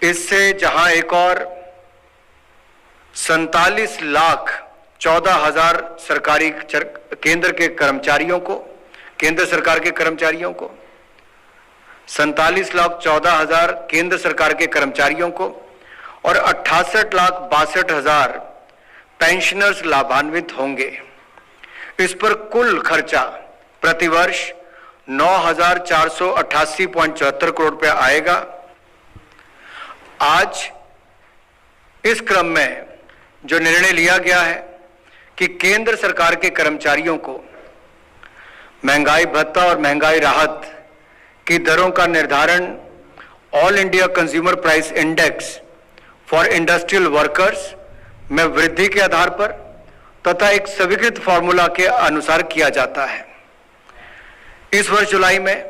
इससे जहां एक और 47,14,000 सरकारी केंद्र सरकार के कर्मचारियों को 47,14,000 केंद्र सरकार के कर्मचारियों को और 68,62,000 पेंशनर्स लाभान्वित होंगे। इस पर कुल खर्चा प्रतिवर्ष 9,488.74 करोड़ रुपया आएगा। आज इस क्रम में जो निर्णय लिया गया है कि केंद्र सरकार के कर्मचारियों को महंगाई भत्ता और महंगाई राहत की दरों का निर्धारण all India consumer price index for industrial workers में वृद्धि के आधार पर तथा एक स्वीकृत फॉर्मूला के अनुसार किया जाता है। इस वर्ष जुलाई में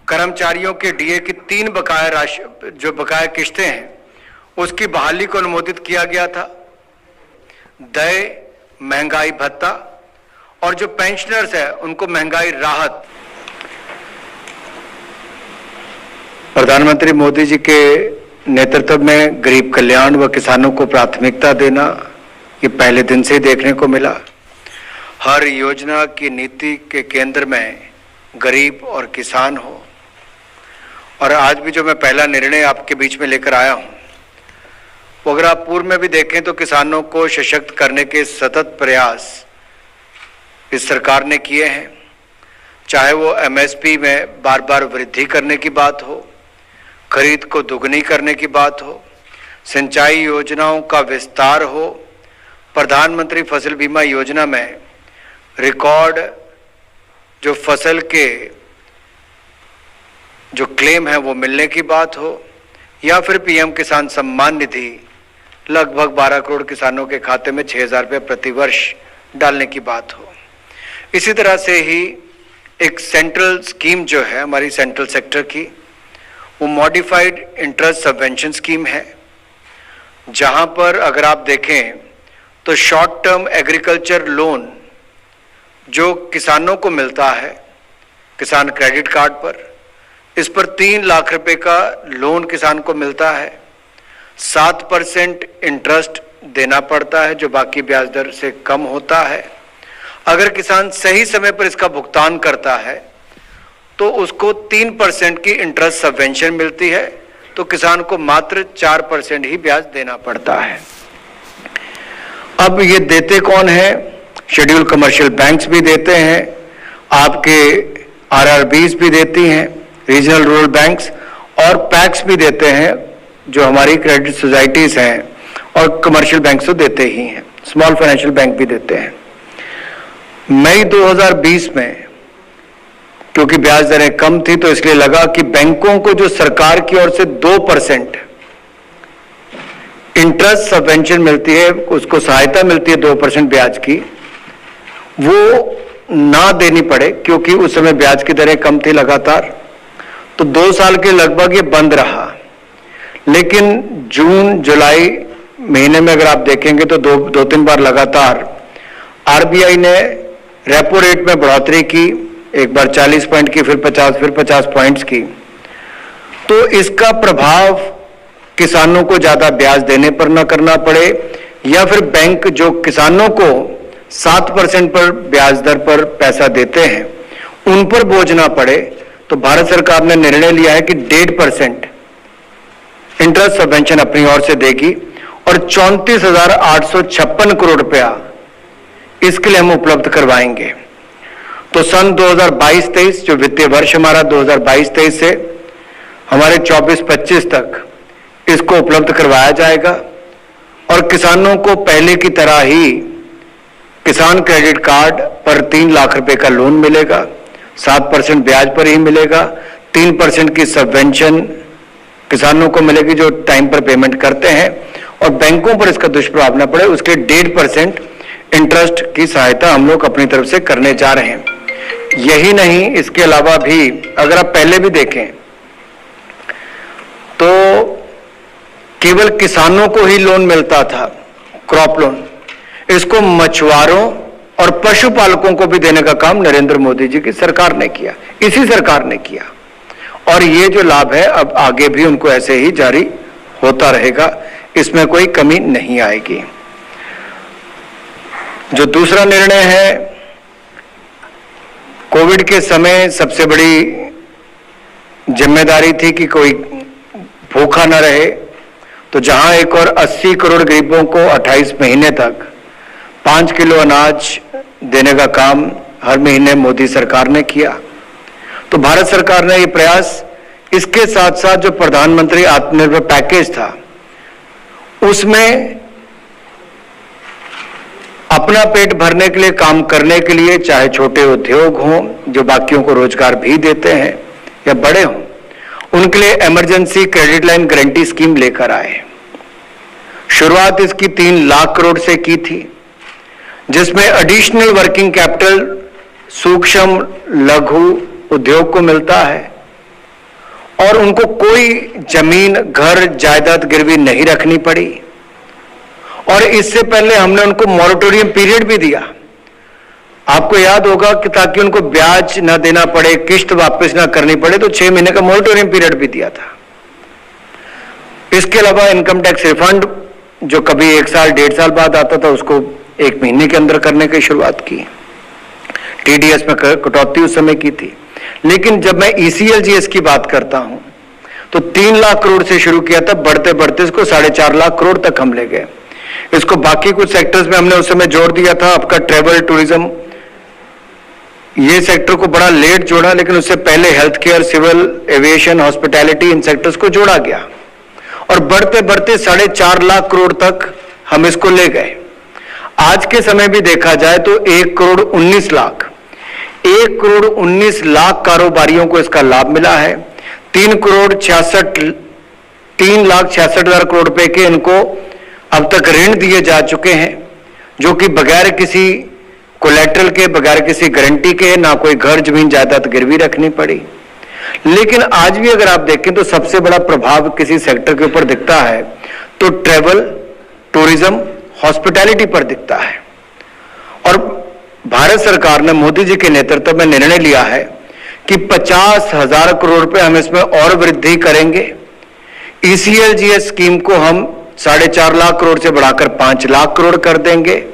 कर्मचारियों के डीए की 3 बकाया किश्तें हैं, उसकी बहाली को अनुमोदित किया गया था। देय, महंगाई भत्ता और जो पेंशनर्स है उनको महंगाई राहत। प्रधानमंत्री मोदी जी के नेतृत्व में गरीब कल्याण व किसानों को प्राथमिकता देना ये पहले दिन से ही देखने को मिला। हर योजना की नीति के केंद्र में गरीब और किसान हो। और आज भी जो मैं पहला निर्णय आपके बीच में लेकर आया हूं, वो अगर आप पूर्व में भी देखें तो किसानों को सशक्त करने के सतत प्रयास इस सरकार ने किए हैं। चाहे वो एमएसपी में बार बार वृद्धि करने की बात हो, खरीद को दुगनी करने की बात हो, सिंचाई योजनाओं का विस्तार हो, प्रधानमंत्री फसल बीमा योजना में रिकॉर्ड जो फसल के जो क्लेम है वो मिलने की बात हो, या फिर पीएम किसान सम्मान निधि लगभग 12 करोड़ किसानों के खाते में 6,000 रुपये प्रति वर्ष डालने की बात हो। इसी तरह से ही एक सेंट्रल स्कीम जो है हमारी सेंट्रल सेक्टर की, वो मॉडिफाइड इंटरेस्ट सबवेंशन स्कीम है, जहां पर अगर आप देखें तो शॉर्ट टर्म एग्रीकल्चर लोन जो किसानों को मिलता है किसान क्रेडिट कार्ड पर, इस पर 3 लाख रुपए का लोन किसान को मिलता है। 7% इंटरेस्ट देना पड़ता है जो बाकी ब्याज दर से कम होता है। अगर किसान सही समय पर इसका भुगतान करता है तो उसको 3% की इंटरेस्ट सबवेंशन मिलती है, तो किसान को मात्र 4% ही ब्याज देना पड़ता है। अब ये देते कौन है? शेड्यूल कमर्शियल बैंक्स भी देते हैं, आपके आरआरबीज भी देती हैं, रीजनल रूरल बैंक्स, और पैक्स भी देते हैं जो हमारी क्रेडिट सोसाइटीज हैं, और कमर्शियल बैंक तो देते ही हैं, स्मॉल फाइनेंशियल बैंक भी देते हैं। मई 2020 में क्योंकि ब्याज दरें कम थी तो इसलिए लगा कि बैंकों को जो सरकार की ओर से 2% इंटरेस्ट सबवेंशन मिलती है, उसको सहायता मिलती है 2% ब्याज की, वो ना देनी पड़े, क्योंकि उस समय ब्याज की दरें कम थी लगातार। तो 2 साल के लगभग ये बंद रहा। लेकिन जून जुलाई महीने में अगर आप देखेंगे तो दो तीन बार लगातार आरबीआई ने रेपो रेट में बढ़ोतरी की, एक बार 40 पॉइंट की, फिर 50 पॉइंट्स की। तो इसका प्रभाव किसानों को ज्यादा ब्याज देने पर न करना पड़े, या फिर बैंक जो किसानों को 7% पर ब्याज दर पर पैसा देते हैं उन पर बोझ ना पड़े, तो भारत सरकार ने निर्णय लिया है कि 1.5% इंटरेस्ट सबवेंशन अपनी ओर से देगी, और 34,856 करोड़ रुपया इसके लिए हम उपलब्ध करवाएंगे। तो सन 2022-23 जो वित्तीय वर्ष हमारा 2022-23 से हमारे 24-25 तक इसको उपलब्ध करवाया जाएगा, और किसानों को पहले की तरह ही किसान क्रेडिट कार्ड पर 3 लाख रुपए का लोन मिलेगा, 7% ब्याज पर ही मिलेगा, 3% की सबवेंशन किसानों को मिलेगी जो टाइम पर पेमेंट करते हैं, और बैंकों पर इसका दुष्प्रभाव न पड़े उसके 1.5% इंटरेस्ट की सहायता हम लोग अपनी तरफ से करने जा रहे हैं। यही नहीं, इसके अलावा भी अगर आप पहले भी देखें तो केवल किसानों को ही लोन मिलता था, क्रॉप लोन, इसको मछुआरों और पशुपालकों को भी देने का काम नरेंद्र मोदी जी की सरकार ने किया, इसी सरकार ने किया, और ये जो लाभ है अब आगे भी उनको ऐसे ही जारी होता रहेगा, इसमें कोई कमी नहीं आएगी। जो दूसरा निर्णय है, कोविड के समय सबसे बड़ी जिम्मेदारी थी कि कोई भूखा न रहे, तो जहां एक और 80 करोड़ गरीबों को 28 महीने तक 5 किलो अनाज देने का काम हर महीने मोदी सरकार ने किया, तो भारत सरकार ने ये प्रयास, इसके साथ साथ जो प्रधानमंत्री आत्मनिर्भर पैकेज था उसमें अपना पेट भरने के लिए काम करने के लिए, चाहे छोटे उद्योग हों जो बाकियों को रोजगार भी देते हैं या बड़े हों, उनके लिए emergency credit line guarantee scheme लेकर आए। शुरुआत इसकी 3 लाख करोड़ से की थी, जिसमें एडिशनल वर्किंग कैपिटल सूक्ष्म लघु उद्योग को मिलता है और उनको कोई जमीन, घर, जायदाद गिरवी नहीं रखनी पड़ी। और इससे पहले हमने उनको मॉरेटोरियम पीरियड भी दिया, आपको याद होगा कि ताकि उनको ब्याज ना देना पड़े, किस्त वापस ना करनी पड़े, तो 6 महीने का मॉरेटोरियम पीरियड भी दिया था। इसके अलावा इनकम टैक्स रिफंड जो कभी 1 साल 1.5 साल बाद आता था, उसको 1 महीने के अंदर करने की शुरुआत की। टीडीएस में कटौती उस समय की थी। लेकिन जब मैं ईसीएलजीएस की बात करता हूं तो 3 लाख करोड़ से शुरू किया था, बढ़ते बढ़ते इसको 4.5 लाख करोड़ तक हम ले गए। इसको बाकी कुछ सेक्टर्स में हमने उस समय जोड़ दिया था। आपका ट्रेवल, टूरिज्म, ये सेक्टर को बड़ा लेट जोड़ा, लेकिन उससे पहले health care, civil aviation, hospitality, इन सेक्टर्स को जोड़ा गया और बढ़ते बढ़ते 4.5 लाख करोड़ तक हम इसको ले गए। आज के समय भी देखा जाए तो 1 करोड़ 19 लाख 1 करोड़ 19 लाख कारोबारियों को इसका लाभ मिला है। 3 लाख 66 हजार करोड़ रुपए के इनको अब तक ऋण दिए जा चुके हैं, जो कि बगैर किसी कोलेटरल के, बगैर किसी गारंटी के, ना कोई घर जमीन जायदाद गिरवी रखनी पड़ी। लेकिन आज भी अगर आप देखें तो सबसे बड़ा प्रभाव किसी सेक्टर के ऊपर दिखता है तो ट्रेवल, टूरिज्म, हॉस्पिटैलिटी पर दिखता है। और भारत सरकार ने मोदी जी के नेतृत्व में निर्णय लिया है कि 50,000 करोड़ रुपए हम इसमें और वृद्धि करेंगे। ईसीएलजीएस स्कीम को हम 4.5 लाख करोड़ से बढ़ाकर 5 लाख करोड़ कर देंगे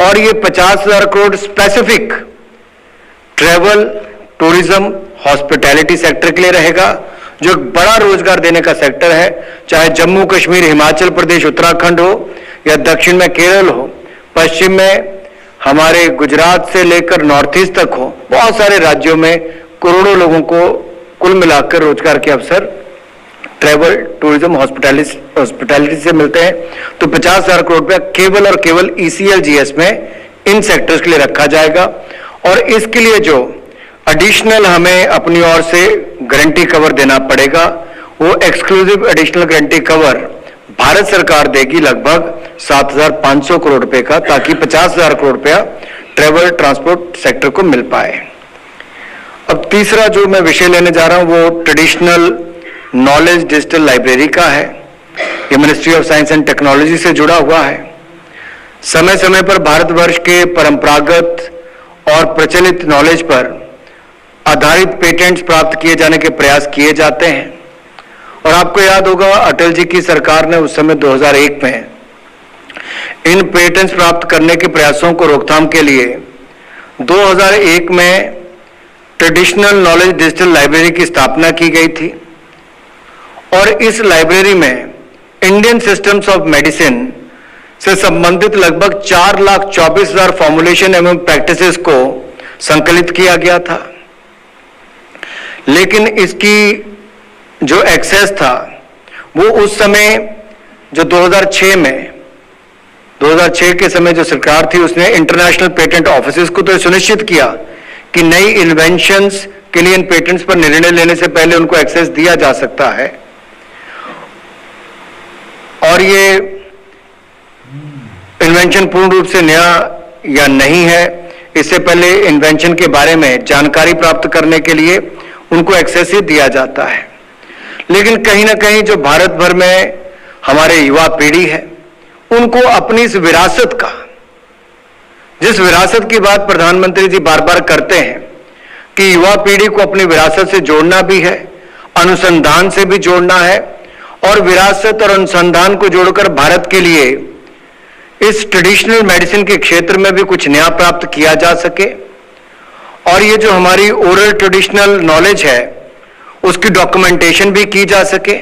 और ये 50,000 crore specific travel, tourism, hospitality sector के लिए रहेगा, जो एक बड़ा रोजगार देने का सेक्टर है। चाहे जम्मू कश्मीर, हिमाचल प्रदेश, उत्तराखंड हो या दक्षिण में केरल हो, पश्चिम में हमारे गुजरात से लेकर नॉर्थ ईस्ट तक हो, बहुत सारे राज्यों में करोड़ों लोगों को कुल मिलाकर रोजगार के अवसर ट्रेवल, टूरिज्म, हॉस्पिटैलिटी से मिलते हैं। तो 50,000 करोड़ रुपया केवल और केवल ईसीएलजीएस में इन सेक्टर्स के लिए रखा जाएगा। और इसके लिए जो एडिशनल हमें अपनी ओर से गारंटी कवर देना पड़ेगा, वो exclusive additional guarantee cover Bharat सरकार देगी लगभग 7,500 करोड़ रुपए का, ताकि 50,000 करोड़ रुपया ट्रेवल ट्रांसपोर्ट सेक्टर को मिल पाए। अब तीसरा जो मैं विषय लेने जा रहा हूं वो ट्रेडिशनल नॉलेज डिजिटल लाइब्रेरी का है। ये ministry of science and technology से जुड़ा हुआ है। समय समय पर भारतवर्ष के परंपरागत और प्रचलित नॉलेज पर आधारित पेटेंट्स प्राप्त किए जाने के प्रयास किए जाते हैं। और आपको याद होगा अटल जी की सरकार ने उस समय 2001 में इन पेटेंट्स प्राप्त करने के प्रयासों को रोकथाम के लिए 2001 में ट्रेडिशनल नॉलेज डिजिटल लाइब्रेरी की स्थापना की गई थी। और इस लाइब्रेरी में इंडियन सिस्टम्स ऑफ मेडिसिन से संबंधित लगभग 4,24,000 फॉर्मुलेशन एवं प्रैक्टिसेस को संकलित किया गया था। लेकिन इसकी जो एक्सेस था वो उस समय जो 2006 के समय जो सरकार थी उसने इंटरनेशनल पेटेंट ऑफिसेस को तो सुनिश्चित किया कि नई इन्वेंशंस के लिए इन पेटेंट्स पर निर्णय लेने से पहले उनको एक्सेस दिया जा सकता है। और ये इन्वेंशन पूर्ण रूप से नया या नहीं है, इससे पहले इन्वेंशन के बारे में जानकारी प्राप्त करने के लिए उनको एक्सेस ही दिया जाता है। लेकिन कहीं ना कहीं जो भारत भर में हमारे युवा पीढ़ी है उनको अपनी इस विरासत का, जिस विरासत की बात प्रधानमंत्री जी बार बार करते हैं कि युवा पीढ़ी को अपनी विरासत से जोड़ना भी है, अनुसंधान से भी जोड़ना है और विरासत और अनुसंधान को जोड़कर भारत के लिए इस ट्रेडिशनल मेडिसिन के क्षेत्र में भी कुछ नया प्राप्त किया जा सके और ये जो हमारी ओरल ट्रेडिशनल नॉलेज है उसकी डॉक्यूमेंटेशन भी की जा सके।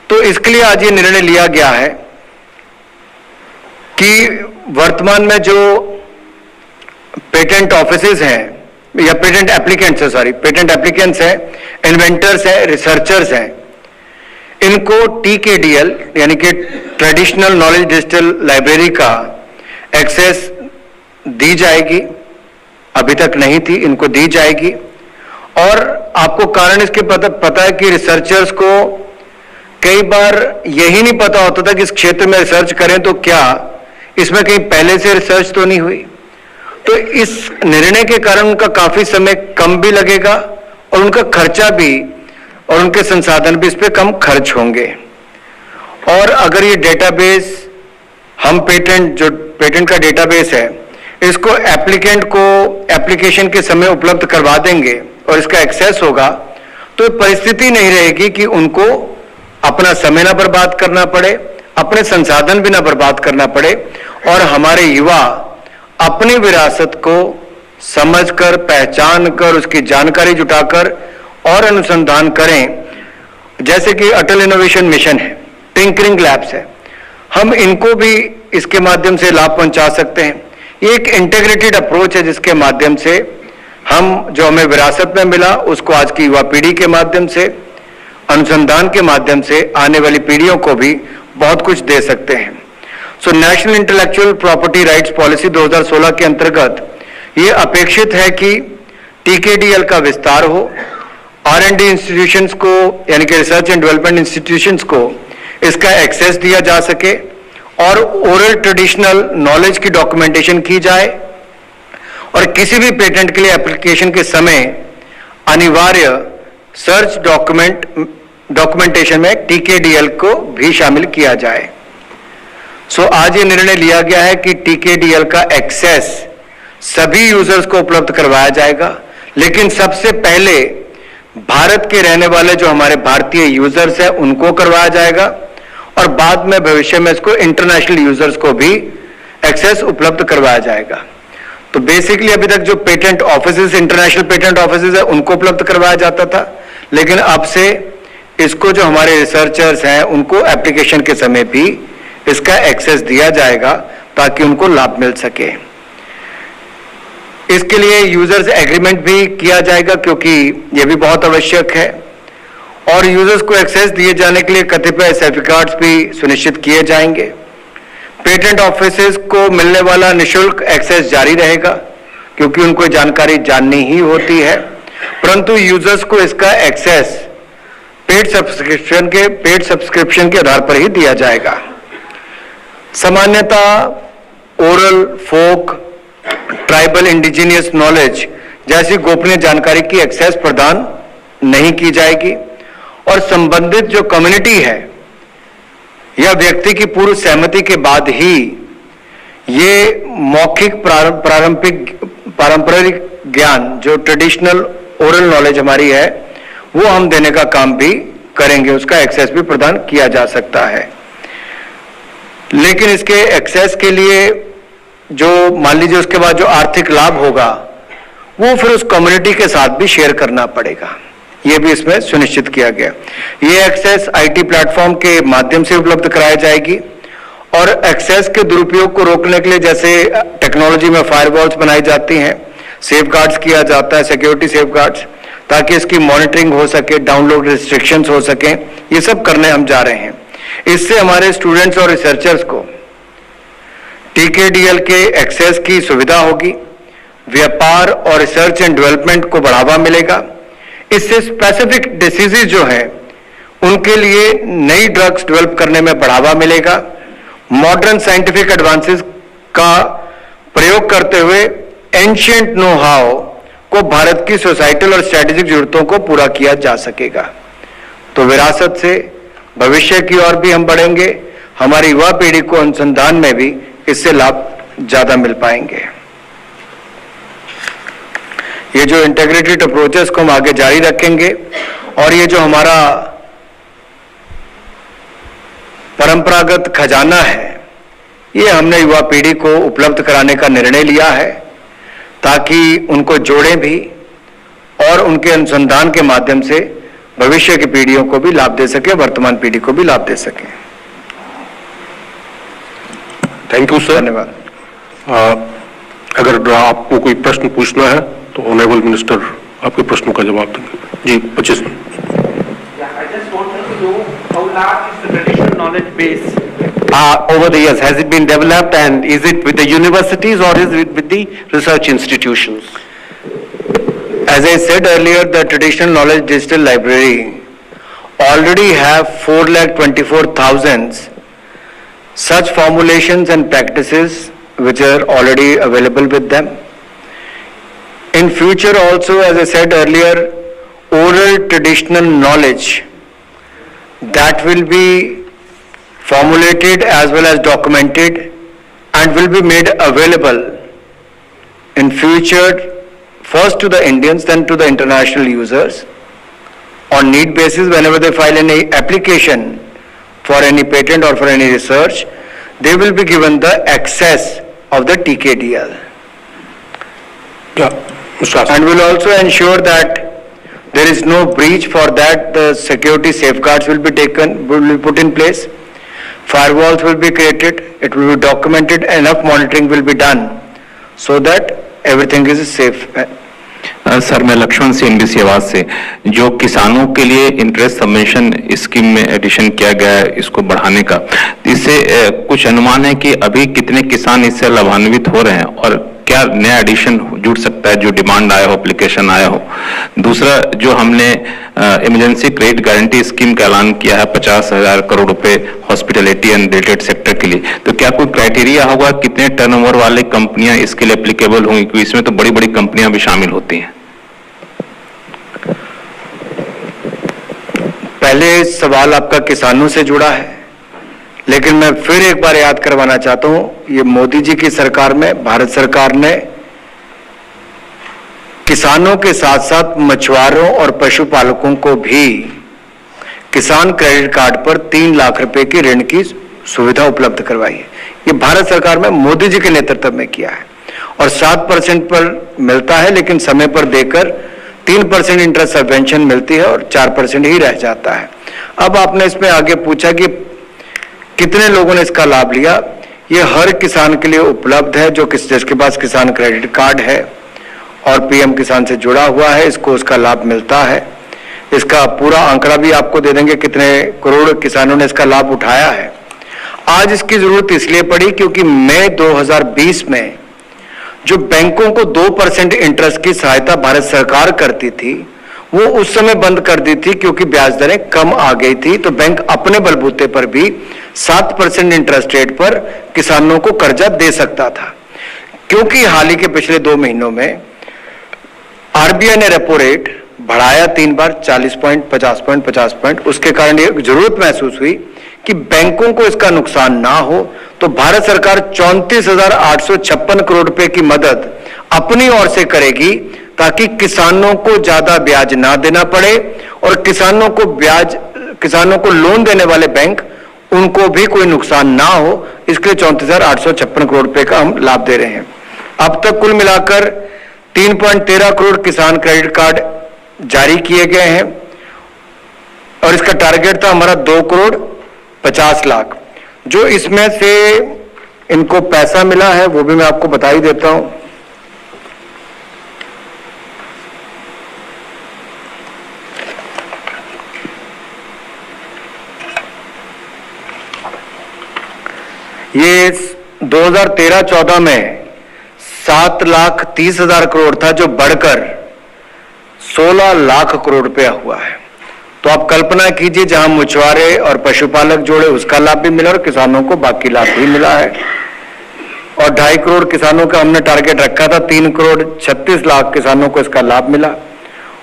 तो इसके लिए आज ये निर्णय लिया गया है कि वर्तमान में जो पेटेंट ऑफिसेज हैं या पेटेंट एप्लीकेंट्स हैं, इन्वेंटर्स हैं, रिसर्चर्स हैं, इनको TKDL यानी कि ट्रेडिशनल नॉलेज डिजिटल लाइब्रेरी का एक्सेस दी जाएगी। अभी तक नहीं थी, इनको दी जाएगी। और आपको कारण इसके पता है कि रिसर्चर्स को कई बार यही नहीं पता होता था कि इस क्षेत्र में रिसर्च करें तो क्या इसमें कहीं पहले से रिसर्च तो नहीं हुई। तो इस निर्णय के कारण उनका काफी समय कम भी लगेगा और उनका खर्चा भी और उनके संसाधन भी इस पे कम खर्च होंगे। और अगर ये डेटाबेस हम पेटेंट का डेटाबेस है, इसको एप्लीकेंट को एप्लीकेशन के समय उपलब्ध करवा देंगे और इसका एक्सेस होगा, तो परिस्थिति नहीं रहेगी कि उनको अपना समय ना बर्बाद करना पड़े, अपने संसाधन भी ना बर्बाद करना पड़े और हमारे युवा अपनी विरासत को समझकर, पहचान कर, उसकी जानकारी जुटाकर और अनुसंधान करें। जैसे कि अटल इनोवेशन मिशन है, टिंकरिंग लैब्स है, हम इनको भी इसके माध्यम से लाभ पहुंचा सकते हैं। ये एक इंटीग्रेटेड अप्रोच है जिसके माध्यम से हम जो हमें विरासत में मिला उसको आज की युवा पीढ़ी के माध्यम से, अनुसंधान के माध्यम से आने वाली पीढ़ियों को भी बहुत कुछ दे सकते हैं। So national intellectual property rights policy 2016 के अंतर्गत ये अपेक्षित है कि TKDL का विस्तार हो, R&D इंस्टीट्यूशंस को यानी कि रिसर्च एंड डेवलपमेंट इंस्टीट्यूशंस को इसका एक्सेस दिया जा सके और ओरल ट्रेडिशनल नॉलेज की डॉक्यूमेंटेशन की जाए और किसी भी पेटेंट के लिए एप्लीकेशन के समय अनिवार्य सर्च डॉक्यूमेंटेशन में TKDL को भी शामिल किया जाए। सो आज ये निर्णय लिया गया है कि TKDL का एक्सेस सभी यूजर्स को उपलब्ध करवाया जाएगा, लेकिन सबसे पहले भारत के रहने वाले जो हमारे भारतीय यूजर्स हैं उनको करवाया जाएगा और बाद में भविष्य में इसको इंटरनेशनल यूजर्स को भी एक्सेस उपलब्ध करवाया जाएगा। तो बेसिकली अभी तक जो patent offices, international patent offices है, उनको उपलब्ध करवाया जाता था, लेकिन अब से इसको जो हमारे रिसर्चर्स हैं उनको एप्लीकेशन के समय भी इसका एक्सेस दिया जाएगा ताकि उनको लाभ मिल सके। इसके लिए यूजर्स एग्रीमेंट भी किया जाएगा क्योंकि यह भी बहुत आवश्यक है और यूजर्स को एक्सेस दिए जाने के लिए कतिपय सेफगार्ड्स भी सुनिश्चित किए जाएंगे। पेटेंट ऑफिसेज को मिलने वाला निःशुल्क एक्सेस जारी रहेगा क्योंकि उनको जानकारी जाननी ही होती है, परंतु यूजर्स को इसका एक्सेस पेड सब्सक्रिप्शन के आधार पर ही दिया जाएगा। सामान्यतः ओरल, फोक, ट्राइबल, इंडिजिनियस नॉलेज जैसी गोपनीय जानकारी की एक्सेस प्रदान नहीं की जाएगी और संबंधित जो कम्युनिटी है या व्यक्ति की पूर्व सहमति के बाद ही ये मौखिक पारंपरिक ज्ञान जो ट्रेडिशनल ओरल नॉलेज हमारी है वो हम देने का काम भी करेंगे, उसका एक्सेस भी प्रदान किया जा सकता है। लेकिन इसके एक्सेस के लिए जो मान लीजिए उसके बाद जो आर्थिक लाभ होगा वो फिर उस कम्युनिटी के साथ भी शेयर करना पड़ेगा, ये भी इसमें सुनिश्चित किया गया। ये एक्सेस IT प्लेटफॉर्म के माध्यम से उपलब्ध कराई जाएगी और एक्सेस के दुरुपयोग को रोकने के लिए जैसे टेक्नोलॉजी में फायरवॉल्स बनाई जाती हैं, सेफगार्ड्स किया जाता है, सिक्योरिटी सेफगार्ड्स, ताकि इसकी मॉनिटरिंग हो सके, डाउनलोड रिस्ट्रिक्शंस हो सके, ये सब करने हम जा रहे हैं। इससे हमारे स्टूडेंट्स और रिसर्चर्स को TKDL के एक्सेस की सुविधा होगी, व्यापार और रिसर्च एंड डेवलपमेंट को बढ़ावा मिलेगा। इससे स्पेसिफिक डिसीजेज जो है उनके लिए नई ड्रग्स डेवलप करने में बढ़ावा मिलेगा। मॉडर्न साइंटिफिक एडवांसेस का प्रयोग करते हुए एंशिएंट नो हाउ को भारत की सोसाइटल और स्ट्रेटेजिक जरूरतों को पूरा किया जा सकेगा। तो विरासत से भविष्य की ओर भी हम बढ़ेंगे, हमारी युवा पीढ़ी को अनुसंधान में भी इससे लाभ ज्यादा मिल पाएंगे। ये जो इंटीग्रेटेड अप्रोचेस को हम आगे जारी रखेंगे और ये जो हमारा परंपरागत खजाना है, ये हमने युवा पीढ़ी को उपलब्ध कराने का निर्णय लिया है ताकि उनको जोड़ें भी और उनके अनुसंधान के माध्यम से भविष्य की पीढ़ियों को भी लाभ दे सके, वर्तमान पीढ़ी को भी लाभ दे सके। Thank you sir. धन्यवाद। अगर आपको कोई प्रश्न पूछना है तो ऑनरेबल मिनिस्टर आपके प्रश्नों का जवाब देंगे। जी 25 minute. I just wanted to know how large is the traditional knowledge base over the years? Has it been developed, and is it with the universities or is it with the research institutions? As I said earlier, the traditional knowledge digital library already have 4,24,000 such formulations and practices which are already available with them. In future also, as I said earlier, oral traditional knowledge that will be formulated as well as documented and will be made available in future, first to the Indians, then to the international users on need basis. Whenever they file any application for any patent or for any research, they will be given the access of the TKDL. And will also ensure that there is no breach. For that, the security safeguards will be taken, will be put in place. Firewalls will be created. It will be documented. Enough monitoring will be done so that everything is safe. Sir, मैं Lakshman Singh NBC आवाज से, जो किसानों के लिए interest subvention scheme में addition किया गया है इसको बढ़ाने का, इससे कुछ अनुमान है कि अभी कितने किसान इससे लाभान्वित हो रहे हैं और क्या नया एडिशन जुड़ सकता है जो डिमांड आया हो, एप्लीकेशन आया हो। दूसरा, जो हमने इमरजेंसी क्रेडिट गारंटी स्कीम का ऐलान किया है 50,000 करोड़ रुपए हॉस्पिटैलिटी एंड रिलेटेड सेक्टर के लिए, तो क्या कोई क्राइटेरिया होगा कितने टर्नओवर वाले कंपनियां इसके लिए एप्लीकेबल होंगी, क्योंकि इसमें तो बड़ी बड़ी कंपनियां भी शामिल होती हैं। पहले सवाल आपका किसानों से जुड़ा है, लेकिन मैं फिर एक बार याद करवाना चाहता हूं, ये मोदी जी की सरकार में भारत सरकार ने किसानों के साथ साथ मछुआरों और पशुपालकों को भी किसान क्रेडिट कार्ड पर 3 लाख रुपए की ऋण की सुविधा उपलब्ध करवाई है। ये भारत सरकार में मोदी जी के नेतृत्व में किया है और 7% पर मिलता है, लेकिन समय पर देकर 3% इंटरेस्ट सबवेंशन मिलती है और 4% ही रह जाता है। अब आपने इसमें आगे पूछा कि कितने लोगों ने इसका लाभ लिया। ये हर किसान के लिए उपलब्ध है जो जिसके पास किसान क्रेडिट कार्ड है और पीएम किसान से जुड़ा हुआ है, इसको उसका लाभ मिलता है। इसका पूरा आंकड़ा भी आपको दे देंगे कितने करोड़ किसानों ने इसका लाभ उठाया है। आज इसकी जरूरत इसलिए पड़ी क्योंकि मई 2020 में जो बैंकों को 2% इंटरेस्ट की सहायता भारत सरकार करती थी, वो उस समय बंद कर दी थी क्योंकि ब्याज दरें कम आ गई थी, तो बैंक अपने बलबूते पर भी 7% इंटरेस्ट रेट पर किसानों को कर्जा दे सकता था। क्योंकि हाल ही के पिछले 2 महीनों में आरबीआई ने रेपो रेट बढ़ाया 3 बार, 40 पॉइंट, 50 पॉइंट, 50 पॉइंट, उसके कारण ये जरूरत महसूस हुई कि बैंकों को इसका नुकसान ना हो, तो भारत सरकार 34,856 करोड़ रुपए की मदद अपनी ओर से करेगी ताकि किसानों को ज्यादा ब्याज ना देना पड़े और किसानों को लोन देने वाले बैंक उनको भी कोई नुकसान ना हो। इसके लिए 34,856 करोड़ रुपए का हम लाभ दे रहे हैं। अब तक कुल मिलाकर 3.13 करोड़ किसान क्रेडिट कार्ड जारी किए गए हैं और इसका टारगेट था हमारा 2 करोड़ 50 लाख। जो इसमें से इनको पैसा मिला है वो भी मैं आपको बता ही देता हूं। ये 2013-14 में 7,30,000 करोड़ था, जो बढ़कर 16 लाख करोड़ रुपया हुआ है। तो आप कल्पना कीजिए, जहां मछुआरे और पशुपालक जोड़े उसका लाभ भी मिला और किसानों को बाकी लाभ भी मिला है। और 2.5 करोड़ किसानों का हमने टारगेट रखा था, 3 करोड़ 36 लाख किसानों को इसका लाभ मिला।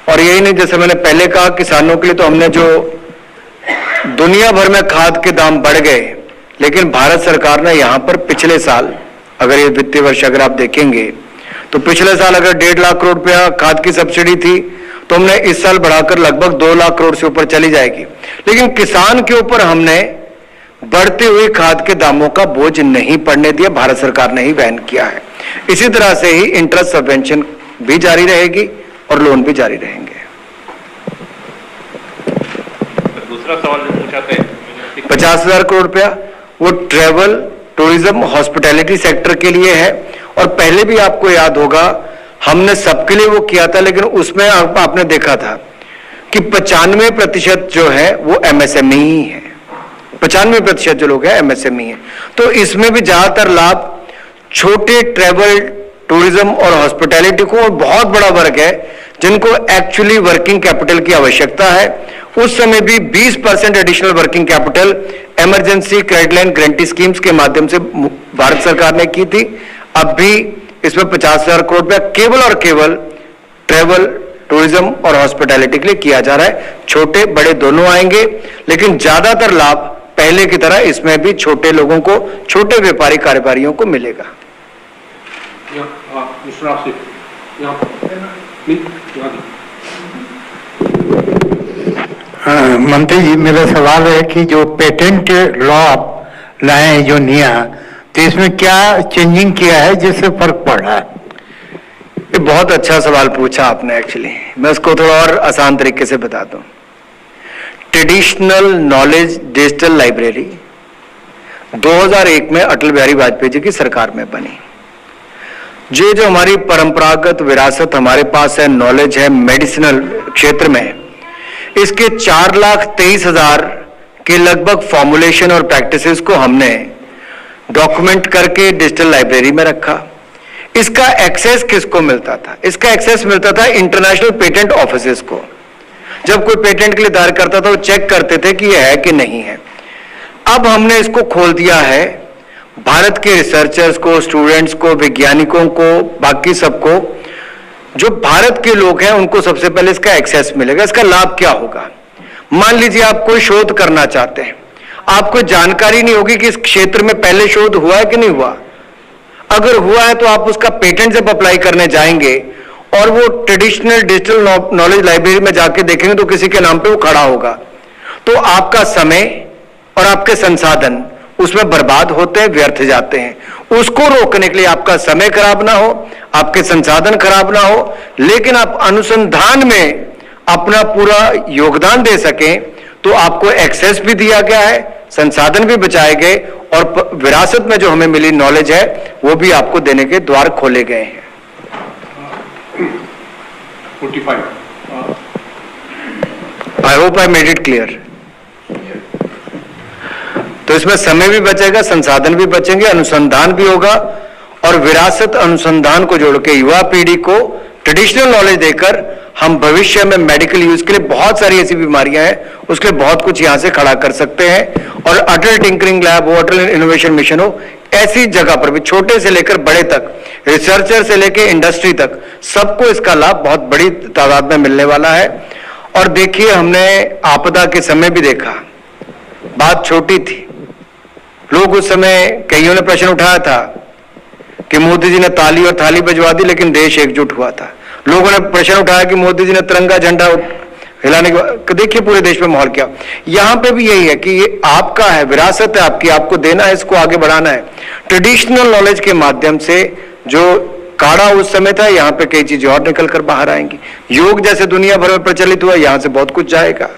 और यही नहीं, जैसे मैंने पहले कहा, किसानों के लिए तो हमने जो दुनिया भर में खाद के दाम बढ़ गए, लेकिन भारत सरकार ने यहां पर पिछले साल, अगर ये वित्तीय वर्ष अगर आप देखेंगे तो पिछले साल अगर 1.5 लाख करोड़ रुपया खाद की सब्सिडी थी, तो हमने इस साल बढ़ाकर लगभग 2 लाख करोड़ से ऊपर चली जाएगी। लेकिन किसान के ऊपर हमने बढ़ती हुई खाद के दामों का बोझ नहीं पड़ने दिया, भारत सरकार ने ही वहन किया है। इसी तरह से ही इंटरेस्ट सबवेंशन भी जारी रहेगी और लोन भी जारी रहेंगे। दूसरा सवाल जो पूछा था 50,000 करोड़ रुपया वो ट्रेवल, टूरिज्म, हॉस्पिटैलिटी सेक्टर के लिए है। और पहले भी आपको याद होगा हमने सबके लिए वो किया था, लेकिन उसमें आपने देखा था कि 95% जो है वो एमएसएमई ही है। 95% जो लोग हैं एमएसएमई है। तो इसमें भी ज्यादातर लाभ छोटे ट्रेवल, टूरिज्म और हॉस्पिटैलिटी को, और बहुत बड़ा वर्ग है जिनको एक्चुअली वर्किंग कैपिटल की आवश्यकता है। उस समय भी 20% additional working capital emergency credit line guarantee schemes के माध्यम से भारत सरकार ने की थी। अब भी इसमें 50,000 करोड़ रुपया केवल और केवल ट्रेवल, टूरिज्म और हॉस्पिटैलिटी के लिए किया जा रहा है। छोटे बड़े दोनों आएंगे, लेकिन ज्यादातर लाभ पहले की तरह इसमें भी छोटे लोगों को, छोटे व्यापारी कारोबारियों को मिलेगा। मंत्री जी, मेरा सवाल है कि जो पेटेंट लॉ लाए जो नया, तो इसमें क्या चेंजिंग किया है जिससे फर्क पड़ रहा है? ये बहुत अच्छा सवाल पूछा आपने। एक्चुअली मैं उसको थोड़ा और आसान तरीके से बता दूं। ट्रेडिशनल नॉलेज डिजिटल लाइब्रेरी 2001 में अटल बिहारी वाजपेयी जी की सरकार में बनी। जो हमारी परंपरागत विरासत हमारे पास है, नॉलेज है मेडिसिनल क्षेत्र में, इसके 4,23,000 के लगभग फॉर्मुलेशन और प्रैक्टिसेस को हमने डॉक्यूमेंट करके डिजिटल लाइब्रेरी में रखा। इसका एक्सेस किसको मिलता था? इसका एक्सेस मिलता था इंटरनेशनल पेटेंट ऑफिसेस को। जब कोई पेटेंट के लिए दायर करता था वो चेक करते थे कि यह है कि नहीं है। अब हमने इसको खोल दिया है भारत के रिसर्चर्स को, स्टूडेंट्स को, वैज्ञानिकों को, बाकी सबको, जो भारत के लोग हैं उनको सबसे पहले इसका एक्सेस मिलेगा। इसका लाभ क्या होगा? मान लीजिए आप कोई शोध करना चाहते हैं, आपको जानकारी नहीं होगी कि इस क्षेत्र में पहले शोध हुआ है कि नहीं हुआ। अगर हुआ है तो आप उसका पेटेंट जब अप्लाई करने जाएंगे और वो ट्रेडिशनल डिजिटल नॉलेज लाइब्रेरी में जाके देखेंगे तो किसी के नाम पे वो खड़ा होगा, तो आपका समय और आपके संसाधन उसमें बर्बाद होते हैं, व्यर्थ जाते हैं। उसको रोकने के लिए आपका समय खराब ना हो, आपके संसाधन खराब ना हो, लेकिन आप अनुसंधान में अपना पूरा योगदान दे सकें, तो आपको एक्सेस भी दिया गया है, संसाधन भी बचाए गए और विरासत में जो हमें मिली नॉलेज है वो भी आपको देने के द्वार खोले गए हैं। 45 I hope I made it clear. तो इसमें समय भी बचेगा, संसाधन भी बचेंगे, अनुसंधान भी होगा, और विरासत अनुसंधान को जोड़ के युवा पीढ़ी को ट्रेडिशनल नॉलेज देकर हम भविष्य में मेडिकल यूज के लिए, बहुत सारी ऐसी बीमारियां हैं उसके लिए बहुत कुछ यहां से खड़ा कर सकते हैं। और अटल टिंकरिंग लैब हो, अटल इनोवेशन मिशन हो, ऐसी जगह पर भी छोटे से लेकर बड़े तक, रिसर्चर से लेकर इंडस्ट्री तक, सबको इसका लाभ बहुत बड़ी तादाद में मिलने वाला है। और देखिए, हमने आपदा के समय भी देखा, बात छोटी थी। लोग उस समय, कईयों ने प्रश्न उठाया था कि मोदी जी ने ताली और थाली बजवा दी लेकिन देश एकजुट हुआ था। लोगों ने प्रश्न उठाया कि मोदी जी ने तिरंगा झंडा हिलाने के बाद, देखिए पूरे देश में माहौल क्या। यहां पे भी यही है कि ये आपका है, विरासत है आपकी, आपको देना है, इसको आगे बढ़ाना है। ट्रेडिशनल नॉलेज के माध्यम से जो काढ़ा उस समय था, यहां पे कई चीजें और निकल कर बाहर आएंगी। योग जैसे दुनिया भर में प्रचलित हुआ, यहां से बहुत कुछ जाएगा।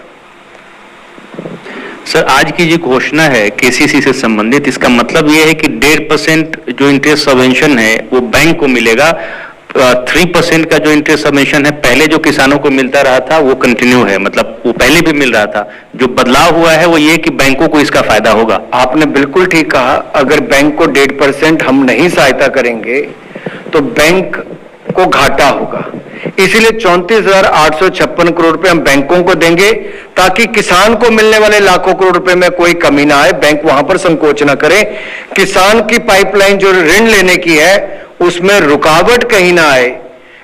सर, आज की जो घोषणा है केसीसी से संबंधित, इसका मतलब ये है कि 1.5% जो इंटरेस्ट सबवेंशन है वो बैंक को मिलेगा, 3% का जो इंटरेस्ट सबवेंशन है पहले जो किसानों को मिलता रहा था वो कंटिन्यू है, मतलब वो पहले भी मिल रहा था। जो बदलाव हुआ है वो ये कि बैंकों को इसका फायदा होगा। आपने बिल्कुल ठीक कहा। अगर बैंक को 1.5% हम नहीं सहायता करेंगे तो बैंक को घाटा होगा। इसीलिए 34,856 करोड़ रुपए हम बैंकों को देंगे, ताकि किसान को मिलने वाले लाखों करोड़ रुपए में कोई कमी ना आए, बैंक वहां पर संकोच ना करे। किसान की पाइपलाइन जो ऋण लेने की है उसमें रुकावट कहीं ना आए,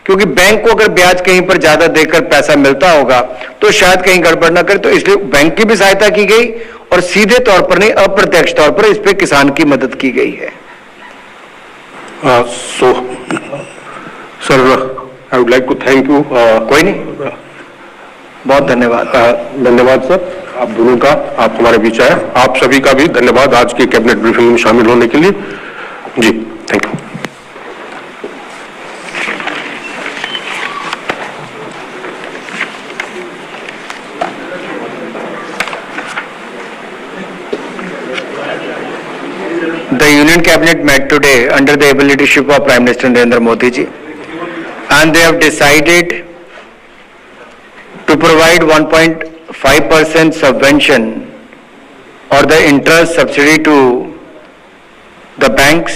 क्योंकि बैंक को अगर ब्याज कहीं पर ज्यादा देकर पैसा मिलता होगा तो शायद कहीं गड़बड़ ना करे। तो इसलिए बैंक की भी सहायता की गई और सीधे तौर पर नहीं, अप्रत्यक्ष तौर पर इस पे किसान की मदद की गई है। Sir, I would like to thank you. कोई नहीं, बहुत धन्यवाद। धन्यवाद सर। आप दोनों का, आप हमारे बीच आए, आप सभी का भी धन्यवाद आज की कैबिनेट ब्रीफिंग में शामिल होने के लिए। जी, thank you. The Union Cabinet met today under the able leadership of Prime Minister Narendra Modi ji, and they have decided to provide 1.5% subvention or the interest subsidy to the banks.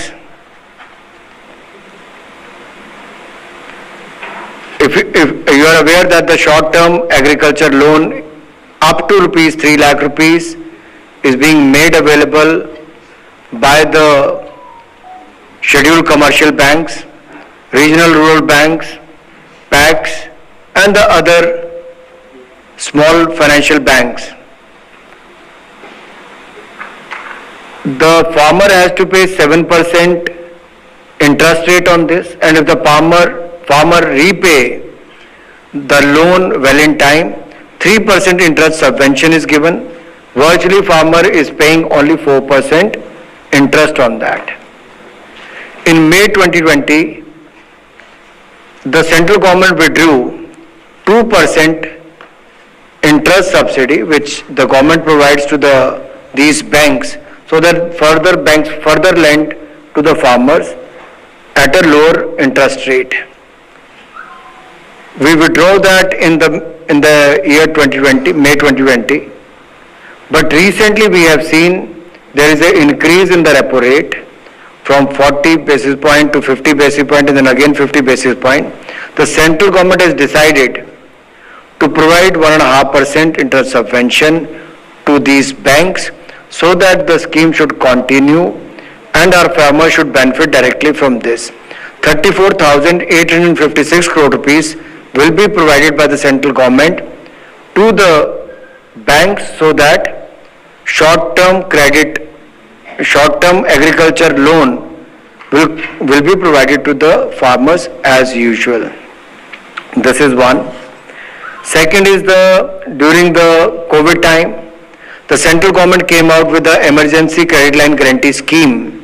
If you are aware that the short-term agriculture loan up to rupees 3 lakh rupees is being made available by the scheduled commercial banks, regional rural banks, PACs, and the other small financial banks. The farmer has to pay 7% interest rate on this, and if the farmer repay the loan well in time, 3% interest subvention is given. Virtually farmer is paying only 4% interest on that. In May 2020, the central government withdrew 2% interest subsidy which the government provides to these banks, so that banks further lend to the farmers at a lower interest rate. We withdrew that in the year 2020, May 2020, but recently we have seen there is an increase in the repo rate from 40 basis point to 50 basis point and then again 50 basis point. The central government has decided to provide 1.5% interest subvention to these banks so that the scheme should continue and our farmers should benefit directly from this. 34,856 crore rupees will be provided by the central government to the banks so that short-term agriculture loan will be provided to the farmers as usual. This is one. Second is during the COVID time, the central government came out with the emergency credit line guarantee scheme.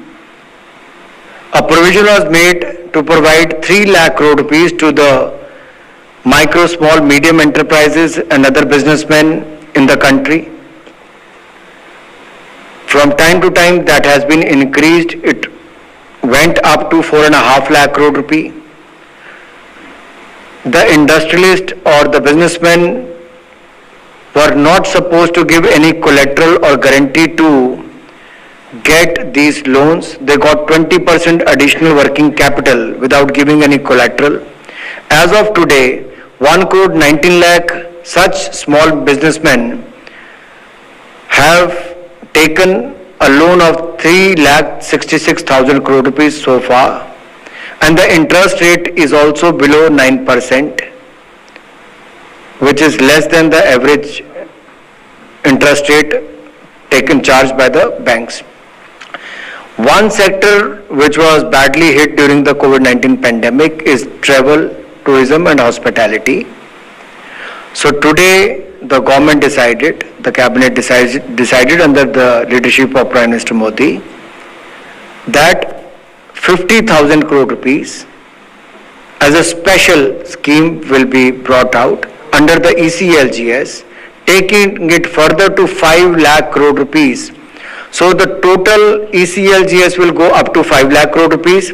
A provision was made to provide 3 lakh crore rupees to the micro, small, medium enterprises and other businessmen in the country. From time to time that has been increased, it went up to 4.5 lakh crore rupee. The industrialist or the businessmen were not supposed to give any collateral or guarantee to get these loans. They got 20% additional working capital without giving any collateral. As of today, 1 crore 19 lakh such small businessmen have taken a loan of 3,66,000 crore rupees so far, and the interest rate is also below 9%, which is less than the average interest rate taken charged by the banks. One sector which was badly hit during the COVID-19 pandemic is travel, tourism and hospitality. So today the government decided, the cabinet decided under the leadership of Prime Minister Modi that 50,000 crore rupees as a special scheme will be brought out under the ECLGS, taking it further to 5 lakh crore rupees. So the total ECLGS will go up to 5 lakh crore rupees.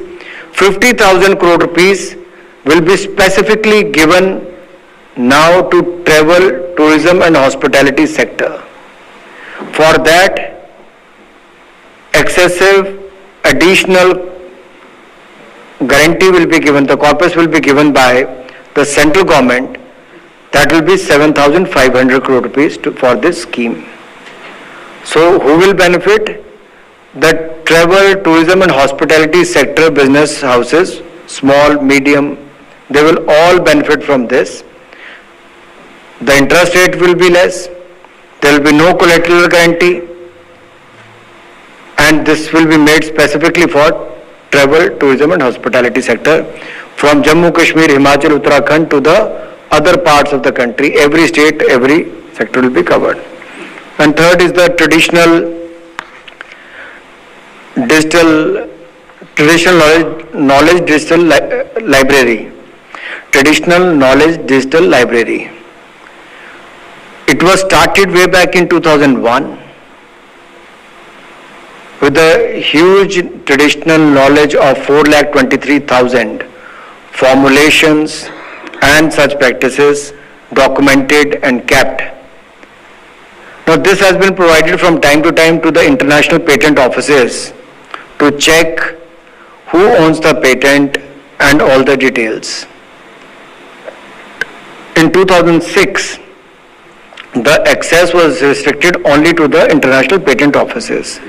50,000 crore rupees will be specifically given now to travel, tourism and hospitality sector. For that, excessive additional guarantee will be given, the corpus will be given by the central government, that will be 7,500 crore rupees for this scheme. So who will benefit? The travel, tourism and hospitality sector business houses, small, medium, they will all benefit from this. The interest rate will be less, there will be no collateral guarantee, and this will be made specifically for travel, tourism and hospitality sector from Jammu, Kashmir, Himachal, Uttarakhand to the other parts of the country. Every state, every sector will be covered. And third is the traditional knowledge digital library. Traditional knowledge digital library. It was started way back in 2001 with a huge traditional knowledge of 4,23,000 formulations and such practices documented and kept. Now this has been provided from time to time to the international patent offices to check who owns the patent and all the details. In 2006, the access was restricted only to the international patent offices.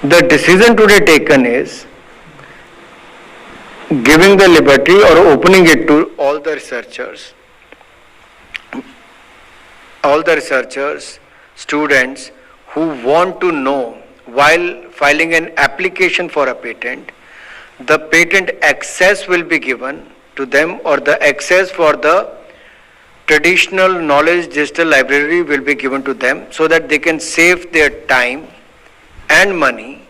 The decision today taken is giving the liberty or opening it to all the researchers, students who want to know while filing an application for a patent, the patent access will be given to them, or the access for the traditional knowledge digital library will be given to them, so that they can save their time and money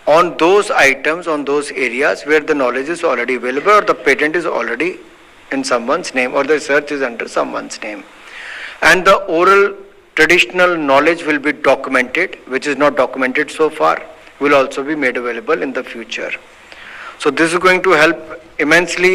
on those items, on those areas where the knowledge is already available, or the patent is already in someone's name, or the research is under someone's name. And the oral traditional knowledge will be documented, which is not documented so far, will also be made available in the future. So this is going to help immensely